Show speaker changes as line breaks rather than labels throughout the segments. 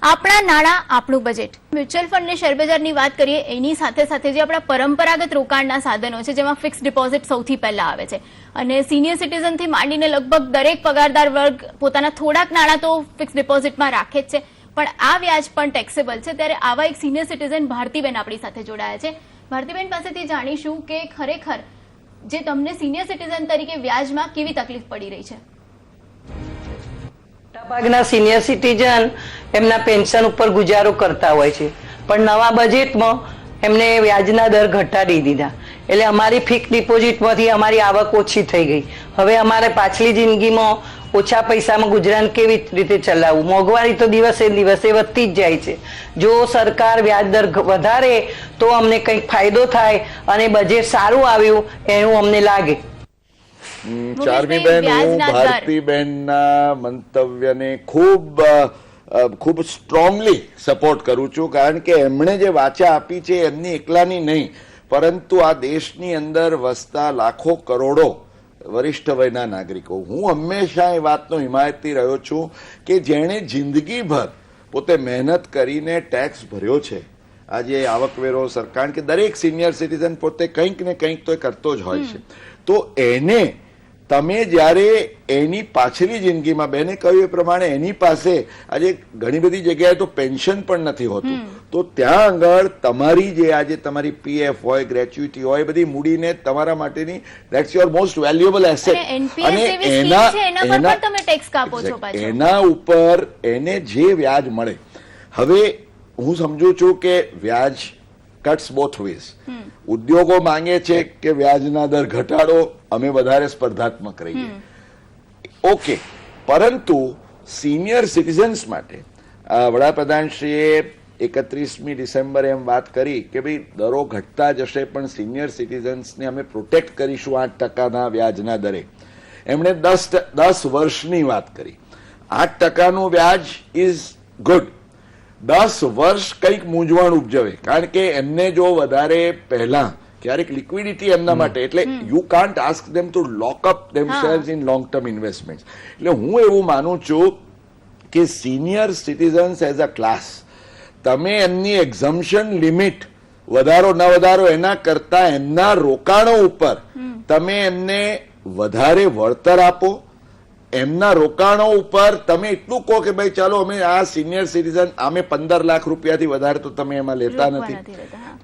આપણા નાણાં આપણું બજેટ. મ્યુચ્યુઅલ ફંડ ને શેરબજારની વાત કરીએ એની સાથે સાથે જે આપણા પરંપરાગત રોકાણના સાધનો છે જેમાં ફિક્સ ડિપોઝિટ સૌથી પહેલા આવે છે અને સિનિયર સિટીઝનથી માંડીને લગભગ દરેક પગારદાર વર્ગ પોતાના થોડાક નાણાં તો ફિક્સ ડિપોઝિટમાં રાખે જ છે, પણ આ વ્યાજ પણ ટેક્સેબલ છે. ત્યારે આવા એક સિનિયર સિટીઝન ભારતીબેન આપણી સાથે જોડાયા છે. ભારતીબેન પાસેથી જાણીશું કે ખરેખર જે તમને સિનિયર સિટીઝન તરીકે વ્યાજમાં કેવી તકલીફ પડી રહી છે.
મોટાભાગના સિનિયર સિટીઝન એમના પેન્શન ઉપર ગુજારો કરતા હોય છે, પણ નવા બજેટમાં એમને વ્યાજના દર ઘટાડી દીધા એટલે અમારી ફિક્સ ડિપોઝિટમાંથી અમારી આવક ઓછી થઈ ગઈ. હવે અમારે પાછલી જિંદગીમાં ઓછા પૈસામાં ગુજરાન કેવી રીતે ચલાવવું? મોંઘવારી તો દિવસે દિવસે વધતી જ જાય છે. જો સરકાર વ્યાજ દર વધારે તો અમને કંઈક ફાયદો થાય અને બજેટ સારું આવ્યું એવું અમને લાગે.
ચાર્મીબેન, હું ભારતીબેનના મંતવ્યને ખૂબ સ્ટ્રોંગલી સપોર્ટ કરું છું, કારણ કે એમણે જે વાચા આપી છે એમની એકલાની નહીં, પરંતુ આ દેશની અંદર વસતા લાખો કરોડો વરિષ્ઠ વયના નાગરિકો. હું હંમેશા એ વાતનો હિમાયતી રહ્યો છું કે જેણે જિંદગીભર પોતે મહેનત કરીને ટેક્સ ભર્યો છે, આજે આવકવેરો સરકાર, કે દરેક સિનિયર સિટીઝન પોતે કંઈક ને કંઈક તો કરતો જ હોય છે, તો એને તમે જ્યારે એની પાછલી જિંદગીમાં બેને કહ્યું એ પ્રમાણે એની પાસે આજે ઘણી બધી જગ્યાએ તો પેન્શન પણ નથી હોતું, તો ત્યાં આગળ તમારી જે આજે તમારી પીએફ હોય, ગ્રેચ્યુટી હોય, બધી મૂડીને તમારા માટેની that's your most valuable asset અને એના ઉપર એને જે વ્યાજ મળે. હવે હું સમજુ છું કે વ્યાજ કટ્સ બોથ વેઝ. ઉદ્યોગો માંગે છે કે વ્યાજના દર ઘટાડો, અમે વધારે સ્પર્ધાત્મક રહીએ, ઓકે, પરંતુ સિનિયર સિટીઝન્સ માટે વડાપ્રધાનશ્રીએ 31મી ડિસેમ્બરે એમ વાત કરી કે ભાઈ દરો ઘટતા જશે પણ સિનિયર સિટીઝન્સને અમે પ્રોટેક્ટ કરીશું 8%ના વ્યાજના દરે. એમણે 10 વર્ષની વાત કરી. 8%નું વ્યાજ ઇઝ ગુડ. 10 વર્ષ કંઈક મૂંઝવણ ઉપજવે, કારણ કે એમને જો વધારે પહેલા ક્યારેક લિક્વિડિટી એમના માટે, એટલે you can't ask them to lock up themselves in long term investment. એટલે હું એવું માનું છું કે senior citizens as a class, તમે એમની એક્ઝમ્પશન લિમિટ વધારો ન વધારો એના કરતા એમના રોકાણો ઉપર તમે એમને વધારે વળતર આપો. એમના રોકાણો ઉપર તમે એટલું કહો કે ભાઈ ચાલો અમે આ સિનિયર સિટીઝન અમે 15 લાખ રૂપિયાથી વધારે તો તમે એમાં લેતા નથી,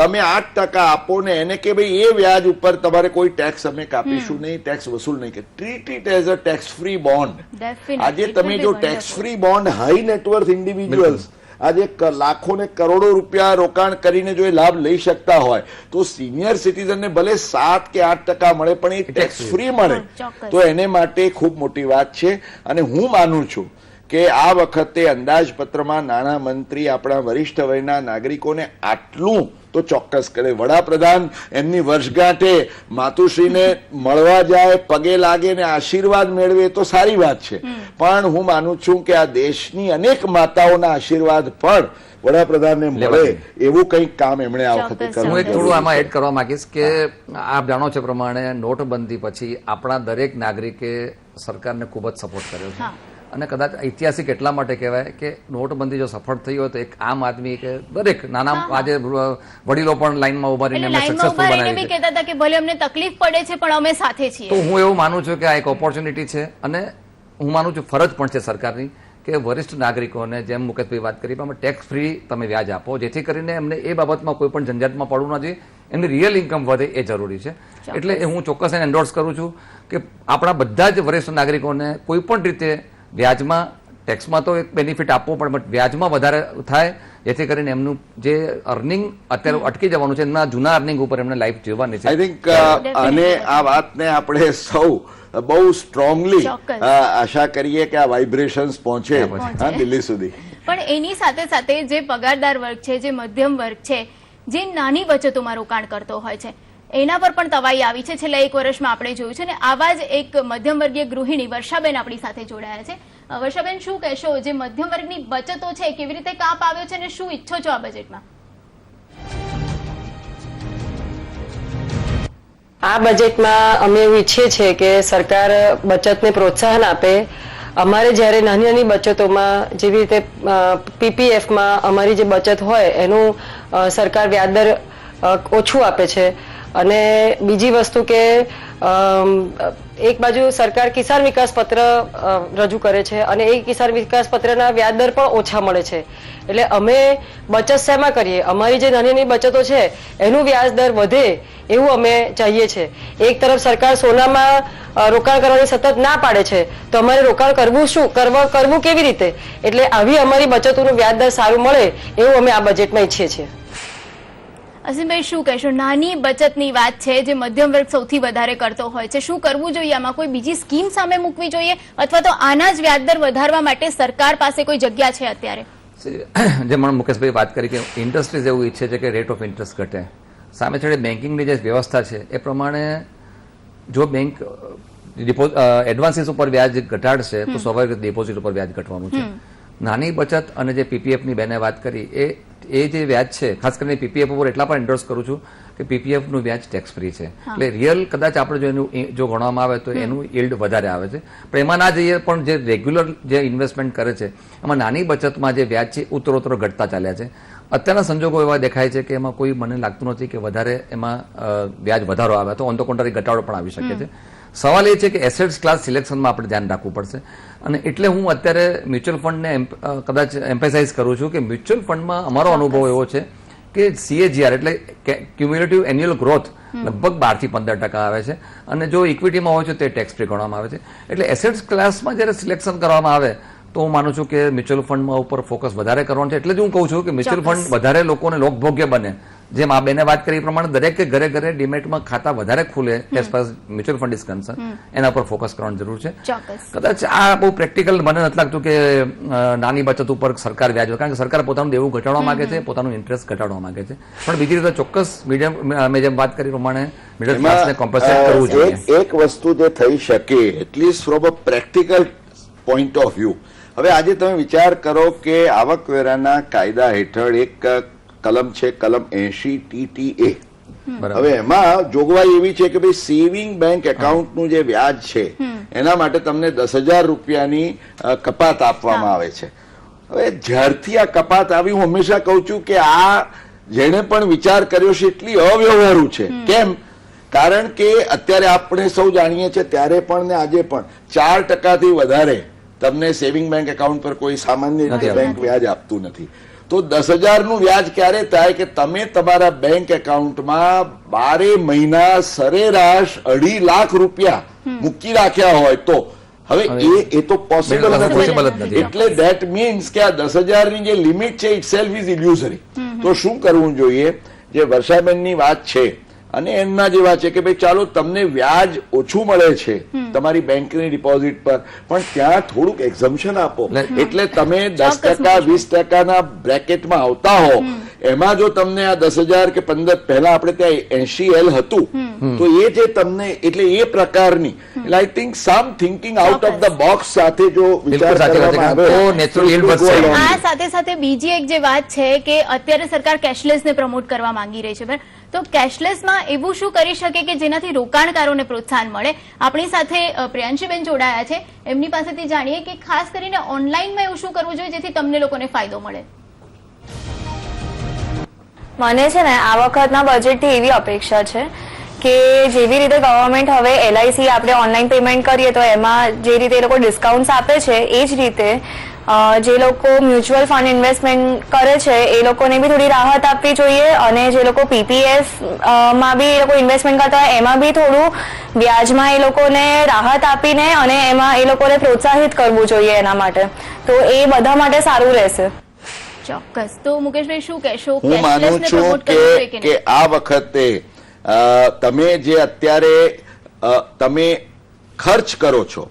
તમે 8% આપો ને એને કે ભાઈ એ વ્યાજ ઉપર તમારે કોઈ ટેક્સ અમે કાપીશું નહીં, ટેક્સ વસૂલ નહીં, કે treat it as a tax free bond. આજે તમે જો tax free bond high net worth individuals આજે લાખો ને કરોડો રૂપિયા રોકાણ કરીને જો એ લાભ લઈ શકતા હોય, તો સિનિયર સિટીઝનને ભલે 7 કે 8% મળે પણ એ ટેક્સ ફ્રી મળે તો એને માટે ખૂબ મોટી વાત છે. અને હું માનું છું કે આ વખતે અંદાજપત્રમાં નાણાં મંત્રી આપણા વરિષ્ઠ વયના નાગરિકોને આટલું તો ચોક્કસ કરે. વડાપ્રધાન એમની વર્ષગાંઠે માતુશ્રીને મળવા જાય, પગે લાગે ને આશીર્વાદ મેળવે તો સારી વાત છે, પણ હું માનું છું કે આ દેશની અનેક માતાઓના આશીર્વાદ પણ વડાપ્રધાનને મળે એવું કંઈક કામ એમણે આ વખતે કર્યું.
હું એક થોડું આમાં એડ કરવા માંગીશ કે આપ જાણો છો પ્રમાણે નોટબંધી પછી આપણા દરેક નાગરિકે સરકારને ખૂબ જ સપોર્ટ કર્યો છે, અને કદાચ ઐતિહાસિક એટલા માટે કહેવાય કે નોટબંધી જો સફળ થઈ હોય તો એક આમ આદમી કે દરેક નાના આજે વડીલો પણ લાઈનમાં ઉભા રહીને એમને સક્સેસફુલ બનાવી
કહેતા હતા કે ભલે અમને તકલીફ પડે છે પણ અમે સાથે છીએ.
તો હું એવું માનું છું કે આ એક ઓપોર્ચ્યુનિટી છે, અને હું માનું છું ફરજ પણ છે સરકારની કે વરિષ્ઠ નાગરિકોને જેમ મુકેશભાઈ વાત કરી પણ ટેક્સ ફ્રી તમે વ્યાજ આપો, જેથી કરીને એમને એ બાબતમાં કોઈ પણ ઝંઝાટમાં પડવું ન જોઈએ, એમની રિયલ ઇન્કમ વધે એ જરૂરી છે. એટલે હું ચોક્કસ એને એન્ડોર્સ કરું છું કે આપણા બધા જ વરિષ્ઠ નાગરિકોને કોઈ પણ રીતે વ્યાજમાં, ટેક્સમાં તો એક બેનિફિટ આપવો પણ વ્યાજમાં વધારે થાય, જેથી કરીને એમનું જે અર્નિંગ અત્યારે અટકી જવાનું છે એમના જૂના અર્નિંગ ઉપર એમને લાઈફ જીવવાની છે.
આઈ થિંક અને આ વાતને આપણે સૌ બહુ સ્ટ્રોંગલી આશા કરીએ કે આ વાઇબ્રેશન્સ પહોંચે દિલ્હી સુધી.
પણ એની સાથે સાથે જે પગારદાર વર્ગ છે, જે મધ્યમ વર્ગ છે, જે નાની બચતોમાં રોકાણ કરતો હોય છે, એના પર પણ તવાઈ આવી છે છેલ્લા 1 વર્ષમાં આપણે જોયું છે. ને આવા જ એક મધ્યમ વર્ગીય ગૃહિણી વર્ષાબેન આપણી સાથે જોડાયા છે. વર્ષાબેન, શું કહેશો, જે મધ્યમ વર્ગની બચતો છે કેવી રીતે કાપ આવ્યો છે અને શું ઈચ્છો છો આ બજેટમાં?
આ બજેટમાં અમે એવું ઈચ્છીએ છીએ કે સરકાર બચતને પ્રોત્સાહન આપે
અમારે જ્યારે નાની નાની બચતોમાં જેવી રીતે પીપીએફમાં અમારી જે બચત હોય એનું સરકાર વ્યાજદર ઓછું આપે છે. અને બીજી વસ્તુ કે એક બાજુ સરકાર કિસાન વિકાસ પત્ર રજૂ કરે છે અને એ કિસાન વિકાસ પત્રના વ્યાજદર પણ ઓછા મળે છે. એટલે અમે બચત શેમાં કરીએ? અમારી જે નાની નાની બચતો છે એનું વ્યાજદર વધે એવું અમે ચાહીએ છીએ. એક તરફ સરકાર સોનામાં રોકાણ કરવાની સતત ના પાડે છે, તો અમારે રોકાણ કરવું કેવી રીતે? એટલે આવી અમારી બચતોનું વ્યાજદર સારું મળે એવું અમે આ બજેટમાં ઈચ્છીએ છીએ.
અસીમભાઈ, શું કહેશો? નાની બચતની વાત છે જે મધ્યમ વર્ગ સૌથી વધારે કરતો હોય છે. શું કરવું જોઈએ? આમાં કોઈ બીજી સ્કીમ સામે મૂકવી જોઈએ અથવા તો આના જ વ્યાજદર વધારવા માટે સરકાર પાસે કોઈ જગ્યા છે અત્યારે?
જે મુકેશભાઈ વાત કરી કે ઇન્ડસ્ટ્રીઝ એવું ઈચ્છે છે કે રેટ ઓફ ઇન્ટરેસ્ટ ઘટે. સામે છેડે બેન્કિંગની જે વ્યવસ્થા છે એ પ્રમાણે જો બેંક એડવાન્સીસ ઉપર વ્યાજ ઘટાડશે તો સ્વાભાવિક ડિપોઝિટ ઉપર વ્યાજ ઘટવાનું છે. નાની બચત અને જે પીપીએફની બેને વાત કરી એ જે વ્યાજ છે, ખાસ કરીને પીપીએફ ઉપર એટલા પણ એન્ડોર્સ કરું છું કે પીપીએફ નું વ્યાજ ટેક્સ ફ્રી છે. એટલે રિયલ કદાચ આપણે જો એનું જો ગણવામાં આવે તો એનું યીલ્ડ વધારે આવે છે. પણ એમાં ના જઈએ પણ જે રેગ્યુલર જે ઇન્વેસ્ટમેન્ટ કરે છે એમાં નાની બચતમાં જે વ્યાજ છે ઉત્તરોત્તર ઘટતા ચાલ્યા છે. અત્યારના સંજોગો એવા દેખાય છે કે એમાં કોઈ મને લાગતું નથી કે વધારે એમાં વ્યાજ વધારો આવે, તો ઓન ધ કોન્ટ્રારી ઘટાડો પણ આવી શકે છે. સવાલ એ છે કે એસેટ્સ ક્લાસ સિલેક્શનમાં આપણે ધ્યાન રાખવું પડશે. અને એટલે હું અત્યારે મ્યુચ્યુઅલ ફંડને કદાચ એમ્ફેસાઇઝ કરું છું કે મ્યુચ્યુઅલ ફંડમાં અમારો અનુભવ એવો છે કે CAGR એટલે ક્યુમ્યુલેટિવ એન્યુઅલ ગ્રોથ લગભગ 12 થી 15% આવે છે. અને જો ઇક્વિટીમાં હોય છે તે ટેક્સ ફ્રી ગણવામાં આવે છે. એટલે એસેટ્સ ક્લાસમાં જ્યારે સિલેક્શન કરવામાં આવે તો હું માનું છું કે મ્યુચ્યુઅલ ફંડમાં ઉપર ફોકસ વધારે કરવાનું છે. એટલે જ હું કહું છું કે મ્યુચ્યુઅલ ફંડ વધારે લોકોને લોકભોગ્ય બને. જેમ આ બેને વાત કરી એ પ્રમાણે દરેક ઘરે ઘરે ડીમેટમાં ખાતા વધારે ખુલે as far mutual fund is concern, એના પર ફોકસ કરવાની જરૂર છે. કદાચ આ બહુ પ્રેક્ટિકલ મને નથી લાગતું કે નાની બચત ઉપર સરકાર વ્યાજ, કારણ કે સરકાર પોતાનું દેવું ઘટાડવા માંગે છે, પોતાનું ઇન્ટરેસ્ટ ઘટાડવા માંગે છે. પણ બીજી રીતે ચોક્કસ મીડિયમ, મેં જેમ વાત કરી પ્રમાણે મિડલ ક્લાસને કોમ્પન્સેટ કરવું જોઈએ.
એક વસ્તુ જે થઈ શકે at least from a practical point of view. હવે આજે તમે વિચાર કરો કે આવકવેરાના કાયદા હેઠળ એક કલમ છે, કલમ 80 TTA. હવે એમાં જોગવાઈ એવી છે કે ભાઈ સેવિંગ બેંક એકાઉન્ટનું જે વ્યાજ છે એના માટે તમને 10,000 રૂપિયાની કપાત આપવામાં આવે છે. હવે જ્યારથી આ કપાત આવી, હું હંમેશા કહું છું કે આ જેને પણ વિચાર કર્યો છે એટલી અવ્યવહારુ છે. કેમ? કારણ કે અત્યારે આપણે સૌ જાણીએ છીએ ત્યારે પણ ને આજે પણ 4% થી વધારે તમને સેવિંગ બેંક એકાઉન્ટ પર કોઈ સામાન્ય રીતે બેંક વ્યાજ આપતું નથી. તો 10,000 નું વ્યાજ ક્યારે થાય કે તમે તમારા બેંક એકાઉન્ટમાં 12 મહિના સરેરાશ 2.5 લાખ રૂપિયા મૂકી રાખ્યા હોય તો. હવે એ તો પોસિબલ નથી. એટલે ધેટ મીન્સ કે આ 10,000 ની જે લિમિટ છે ઇટ સેલ્ફ ઇઝ ઇલ્યુઝરી. તો શું કરવું જોઈએ? જે વર્ષાબેનની વાત છે અને એમના જેવા છે કે ભાઈ ચાલો તમને વ્યાજ ઓછું મળે છે તમારી બેંકની ડિપોઝિટ પર, પણ ત્યાં થોડુંક એક્ઝમ્પશન આપો. એટલે તમે 10%, 20% ના બ્રેકેટમાં આવતા હો. એમાં જો તમને આ 10,000 કે 15, પહેલા આપણે ત્યાં 80L હતું, તો એ જે તમને એટલે એ પ્રકારની એટલે I think some thinking out of the box સાથે જો વિચાર કરવામાં આવે તો નેચરલ યીલ્ડ વધશે.
આ સાથે સાથે બીજી એક જે વાત છે કે અત્યારે સરકાર કેશલેસ ને પ્રમોટ કરવા માંગી રહી છે, તો કેશલેસમાં એવું શું કરી શકે કે જેનાથી રોકાણકારોને પ્રોત્સાહન મળે? આપણી સાથે પ્રિયાંશીબેન જોડાયા છે, એમની પાસેથી જાણીએ કે ખાસ કરીને ઓનલાઈનમાં એવું શું કરવું જોઈએ જેથી તમને લોકોને ફાયદો મળે.
મને છે ને આ વખતના બજેટથી એવી અપેક્ષા છે કે જેવી રીતે ગવર્મેન્ટ હવે LIC આપણે ઓનલાઈન પેમેન્ટ કરીએ તો એમાં જે રીતે એ લોકો ડિસ્કાઉન્ટ આપે છે એ જ રીતે જે લોકો મ્યુચ્યુઅલ ફંડ ઇન્વેસ્ટમેન્ટ કરે છે એ લોકોને બી થોડી રાહત આપવી જોઈએ. અને જે લોકો PPF માં બી એ લોકો ઇન્વેસ્ટમેન્ટ કરતા હોય એમાં બી થોડું વ્યાજમાં એ લોકોને રાહત આપીને અને એમાં એ લોકોને પ્રોત્સાહિત કરવું જોઈએ એના માટે. તો એ બધા માટે સારું રહેશે.
ચોક્કસ. તો મુકેશભાઈ શું કહેશો?
હું માનું છું કે આ વખતે તમે જે અત્યારે તમે ખર્ચ કરો છો,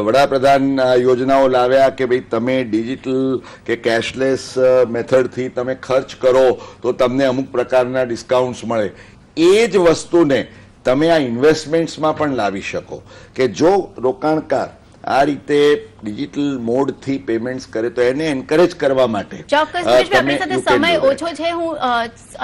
વડાપ્રધાન યોજનાઓ લાવ્યા કે ભાઈ તમે ડિજિટલ કે કેશલેસ મેથડથી તમે ખર્ચ કરો તો તમને અમુક પ્રકારના ડિસ્કાઉન્ટ્સ મળે. એ જ વસ્તુને તમે આ ઇન્વેસ્ટમેન્ટ્સમાં પણ લાવી શકો કે જો રોકાણકાર આ રીતે ડિજિટલ મોડથી પેમેન્ટ્સ કરે તો એને એન્કરેજ કરવા માટે.
ચોક્કસ. આપણી સાથે સમય ઓછો છે. હું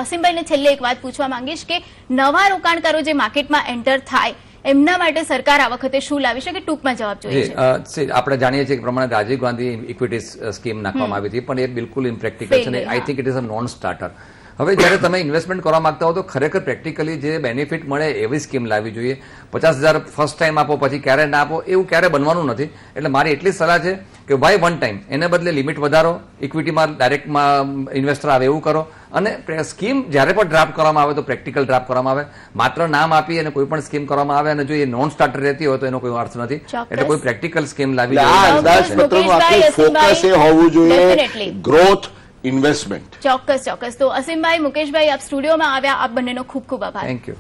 અસીમભાઈને છેલ્લે એક વાત પૂછવા માંગીશ કે નવા રોકાણકારો જે માર્કેટમાં એન્ટર થાય એમના માટે સરકાર આ વખતે શું લાવી શકે? ટૂંકમાં જવાબ જોઈએ
જી
છે.
આપણે જાણીએ છીએ કે પ્રમાણે રાજીવ ગાંધી ઇક્વિટી સ્કીમ નાખવામાં આવી હતી, પણ એ બિલકુલ ઇમ્પ્રેક્ટિકલ છે અને I think it is a non starter. હવે જ્યારે તમે ઇન્વેસ્ટમેન્ટ કરવા માંગતા હો તો ખરેખર પ્રેક્ટિકલી જે બેનિફિટ મળે એવી સ્કીમ લાવવી જોઈએ. 50,000 ફર્સ્ટ ટાઈમ આપો પછી ક્યારે ના આપો એવું ક્યારે બનવાનું નથી. એટલે મારી એટલી સલાહ છે કે બાય વન ટાઈમ, એને બદલે લિમિટ વધારો, ઇક્વિટીમાં ડાયરેક્ટમાં ઇન્વેસ્ટર આવે એવું કરો, અને સ્કીમ જ્યારે પણ ડ્રાફ્ટ કરવામાં આવે તો પ્રેક્ટિકલ ડ્રાફ્ટ કરવામાં આવે. માત્ર નામ આપી અને કોઈ પણ સ્કીમ કરવામાં આવે અને જો એ નોન સ્ટાર્ટર રહેતી હોય તો એનો કોઈ અર્થ નથી. એટલે કોઈ પ્રેક્ટિકલ સ્કીમ લાવવી
આ
જોઈએ.
અંદાજપત્રનું આખું ફોકસ એ હોવું જોઈએ ગ્રોથ ઇન્વેસ્ટમેન્ટ.
ચોક્કસ. તો અસીમભાઈ, મુકેશભાઈ, આપ સ્ટુડિયોમાં આવ્યા, આપ બંનેનો ખૂબ ખૂબ આભાર.
Thank you.